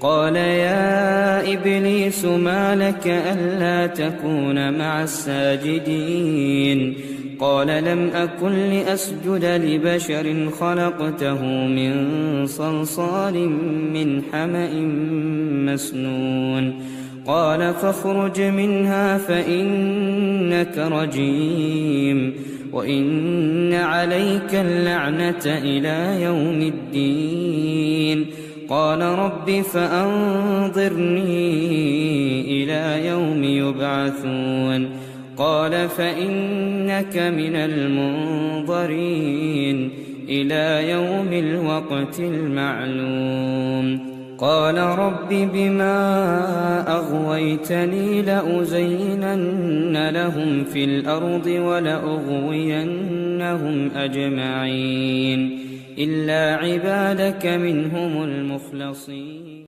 قال يا إبليس ما لك ألا تكون مع الساجدين قال لم أكن لأسجد لبشر خلقته من صلصال من حمأ مسنون قال فاخرج منها فإنك رجيم وإن عليك اللعنة إلى يوم الدين قال رب فأنظرني إلى يوم يبعثون قال فإنك من المنظرين إلى يوم الوقت المعلوم قال رب بما أغويتني لأزينن لهم في الأرض ولأغوينهم أجمعين إلا عبادك منهم المخلصين.